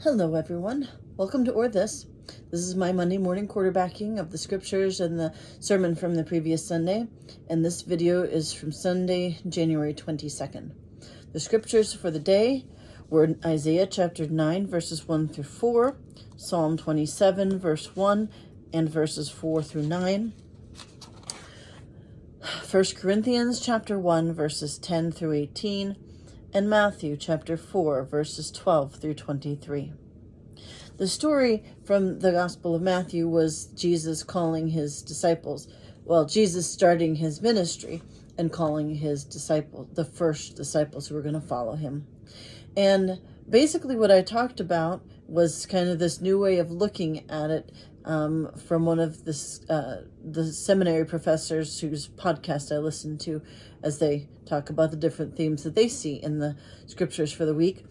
Hello, everyone. Welcome to Or This. This is my Monday morning quarterbacking of the scriptures and the sermon from the previous Sunday, and this video is from Sunday, January 22nd. The scriptures for the day were Isaiah chapter 9, verses 1 through 4, Psalm 27, verse 1, and verses 4 through 9, 1 Corinthians chapter 1, verses 10 through 18, and Matthew chapter 4, verses 12 through 23. The story from the Gospel of Matthew was Jesus calling his disciples. Well, Jesus starting his ministry and calling his disciples, the first disciples who were going to follow him. And basically what I talked about was kind of this new way of looking at it from one of the seminary professors whose podcast I listen to as they talk about the different themes that they see in the scriptures for the week.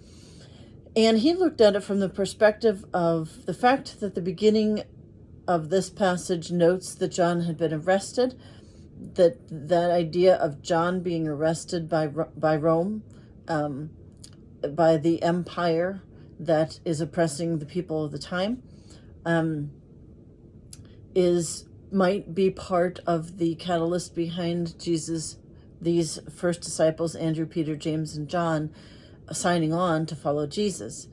And he looked at it from the perspective of the fact that the beginning of this passage notes that John had been arrested, that idea of John being arrested by Rome, by the empire that is oppressing the people of the time, might be part of the catalyst behind these first disciples, Andrew, Peter, James, and John, signing on to follow Jesus,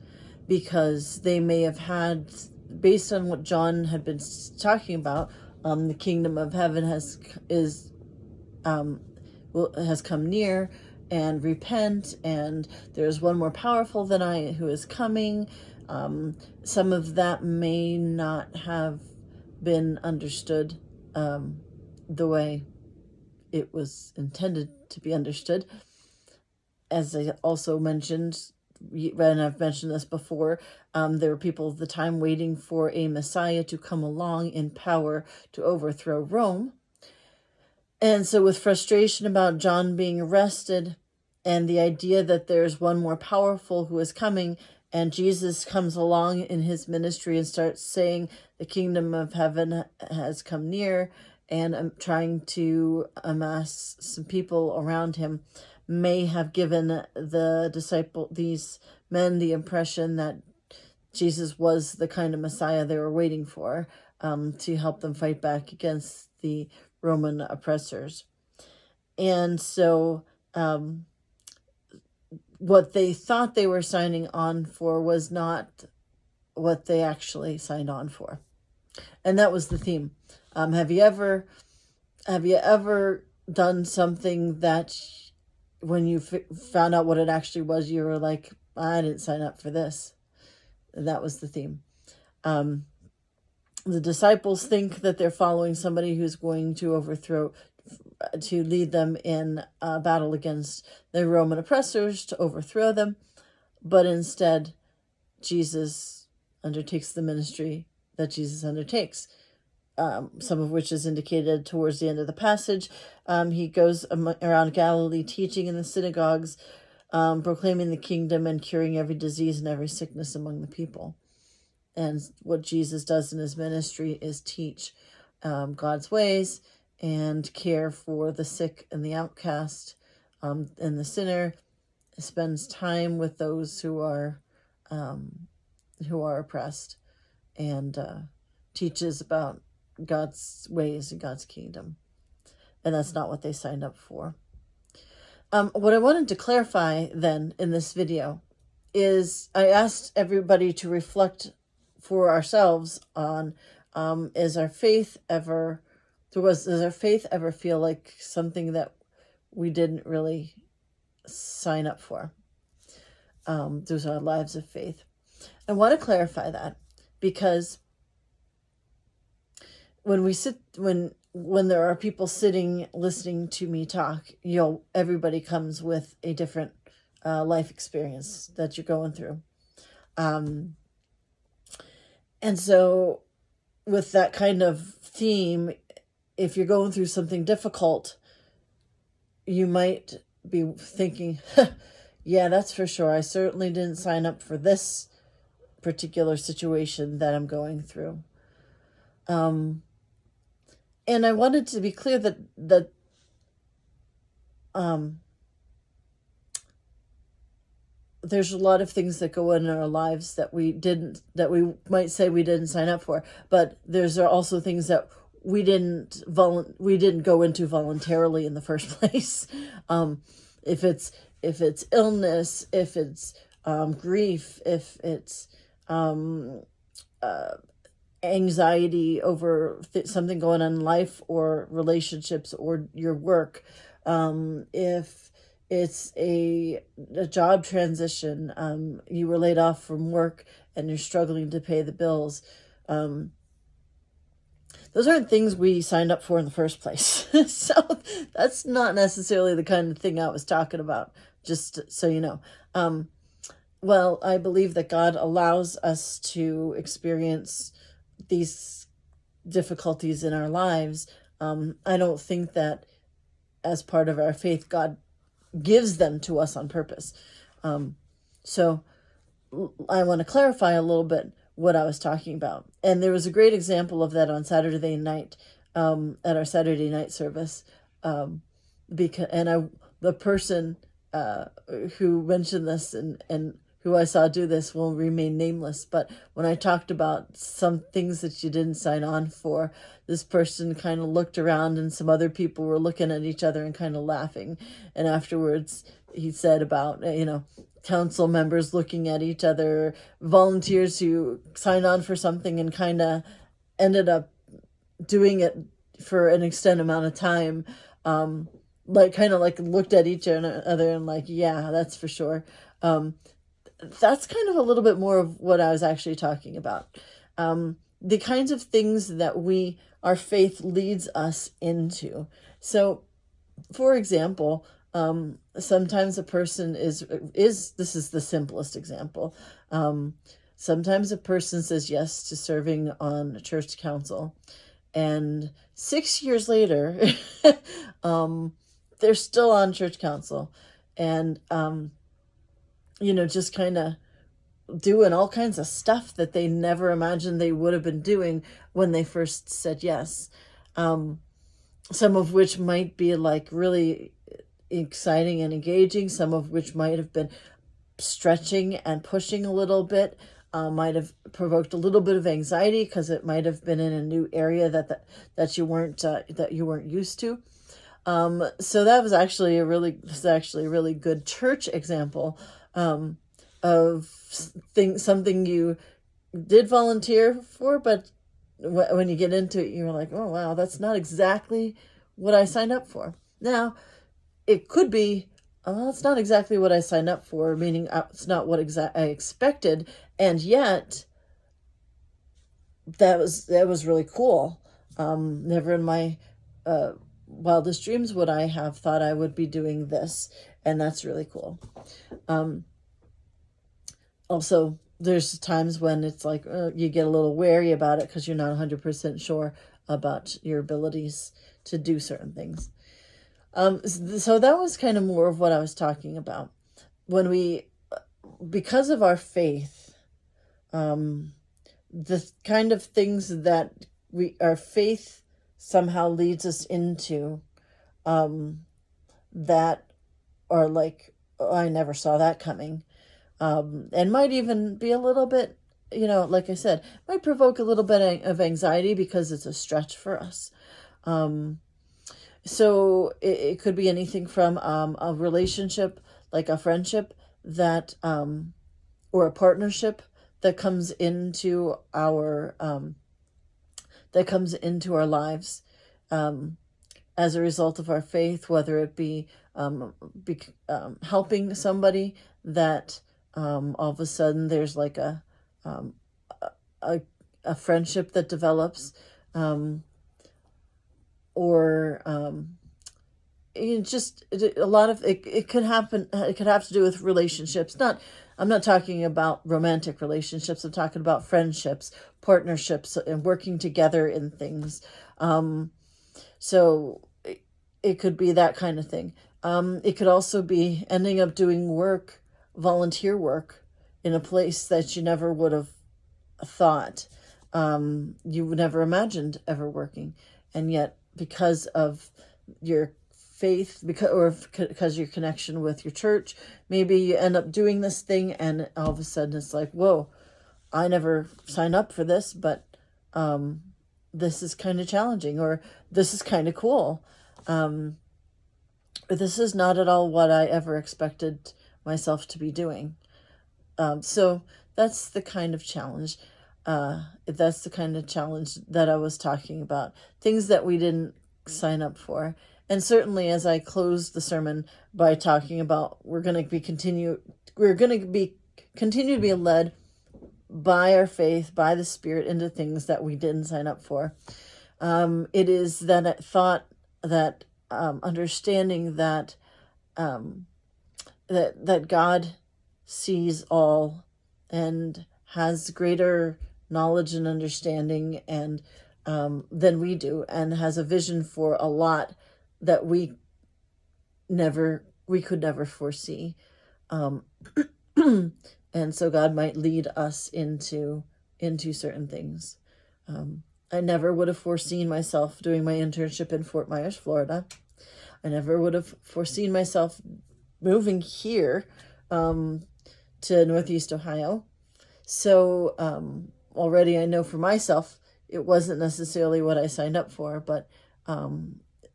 because they may have had, based on what John had been talking about, the kingdom of heaven has come near, and repent, and there's one more powerful than I who is coming. Some of that may not have been understood the way it was intended to be understood. As I also mentioned, and I've mentioned this before, there were people of the time waiting for a Messiah to come along in power to overthrow Rome. And so with frustration about John being arrested and the idea that there's one more powerful who is coming, and Jesus comes along in his ministry and starts saying the kingdom of heaven has come near, and I'm trying to amass some people around him, may have given these men the impression that Jesus was the kind of Messiah they were waiting for, to help them fight back against the Roman oppressors. And so what they thought they were signing on for was not what they actually signed on for. And that was the theme. Have you ever done something that when you found out what it actually was, you were like, I didn't sign up for this? That was the theme. The disciples think that they're following somebody who's going to lead them in a battle against the Roman oppressors, to overthrow them. But instead, Jesus undertakes the ministry that Jesus undertakes, some of which is indicated towards the end of the passage. He goes around Galilee teaching in the synagogues, proclaiming the kingdom and curing every disease and every sickness among the people. And what Jesus does in his ministry is teach God's ways and care for the sick and the outcast, and the sinner. Spends time with those who are oppressed, and teaches about God's ways and God's kingdom. And that's not what they signed up for. What I wanted to clarify then in this video is I asked everybody to reflect for ourselves on, does our faith ever feel like something that we didn't really sign up for? Those are our lives of faith. I want to clarify that, because when there are people sitting listening to me talk, everybody comes with a different life experience that you're going through. And so with that kind of theme, if you're going through something difficult, you might be thinking, yeah, that's for sure. I certainly didn't sign up for this particular situation that I'm going through. And I wanted to be clear that there's a lot of things that go on in our lives that we might say we didn't sign up for, but there's also things that we didn't go into voluntarily in the first place. If it's illness, if it's grief, if it's anxiety over something going on in life or relationships or your work, if it's a job transition, you were laid off from work and you're struggling to pay the bills. Those aren't things we signed up for in the first place. So that's not necessarily the kind of thing I was talking about, just so you know. Well, I believe that God allows us to experience these difficulties in our lives. I don't think that as part of our faith, God gives them to us on purpose. So I want to clarify a little bit what I was talking about. And there was a great example of that on Saturday night, at our Saturday night service. The person who mentioned this and who I saw do this will remain nameless. But when I talked about some things that you didn't sign on for, this person kind of looked around and some other people were looking at each other and kind of laughing. And afterwards, he said about, council members looking at each other, volunteers who signed on for something and kind of ended up doing it for an extended amount of time, looked at each other and like, yeah, that's for sure. That's kind of a little bit more of what I was actually talking about. The kinds of things that our faith leads us into. So, for example, sometimes a person this is the simplest example. Sometimes a person says yes to serving on a church council, and 6 years later, they're still on church council, and just kind of doing all kinds of stuff that they never imagined they would have been doing when they first said yes. Some of which might be like really exciting and engaging, some of which might have been stretching and pushing a little bit, might have provoked a little bit of anxiety because it might have been in a new area that you weren't used to. So that was actually a really good church example of something you did volunteer for, but when you get into it, you're like, oh wow, that's not exactly what I signed up for. Now, it could be, it's not exactly what I signed up for, meaning it's not what I expected, and yet that was really cool. Never in my wildest dreams would I have thought I would be doing this, and that's really cool. Also, there's times when it's like you get a little wary about it because you're not 100% sure about your abilities to do certain things. So that was kind of more of what I was talking about. Because of our faith, the kind of things that our faith somehow leads us into, that are like, oh, I never saw that coming. And might even be a little bit, like I said, might provoke a little bit of anxiety because it's a stretch for us. So it could be anything from a relationship, like a friendship or a partnership that comes into our lives as a result of our faith, whether it be helping somebody that all of a sudden there's like a friendship that develops, or just a lot of it could happen. It could have to do with relationships. I'm not talking about romantic relationships. I'm talking about friendships, partnerships, and working together in things. So it could be that kind of thing. It could also be ending up doing volunteer work in a place that you never would have thought, you would never imagined ever working. And yet, because of your faith, because your connection with your church. Maybe you end up doing this thing and all of a sudden it's like, whoa, I never signed up for this, but this is kind of challenging, or this is kind of cool. This is not at all what I ever expected myself to be doing. So that's the kind of challenge. That's the kind of challenge that I was talking about. Things that we didn't sign up for. And certainly as I close the sermon by talking about we're going to continue to be led by our faith, by the Spirit, into things that we didn't sign up for. It is that thought, that understanding that that God sees all and has greater knowledge and understanding and than we do, and has a vision for a lot that we could never foresee. And so God might lead us into certain things. I never would have foreseen myself doing my internship in Fort Myers, Florida. I never would have foreseen myself moving here to Northeast Ohio. So already I know for myself, it wasn't necessarily what I signed up for, but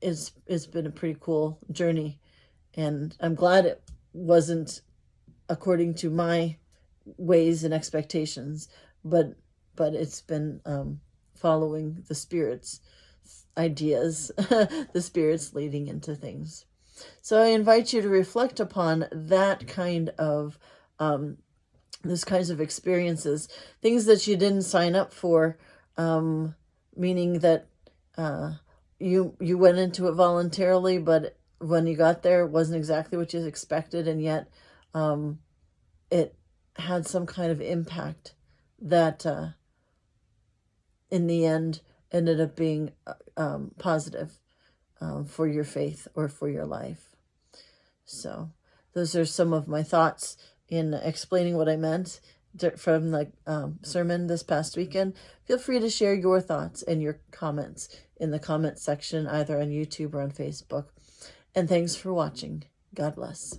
it's been a pretty cool journey. And I'm glad it wasn't according to my ways and expectations, but it's been following the Spirit's ideas, the Spirit's leading into things. So I invite you to reflect upon that kind of those kinds of experiences, things that you didn't sign up for, meaning that you went into it voluntarily, but when you got there, it wasn't exactly what you expected, and yet it had some kind of impact that in the end ended up being positive for your faith or for your life. So those are some of my thoughts in explaining what I meant from the sermon this past weekend. Feel free to share your thoughts and your comments in the comment section, either on YouTube or on Facebook. And thanks for watching. God bless.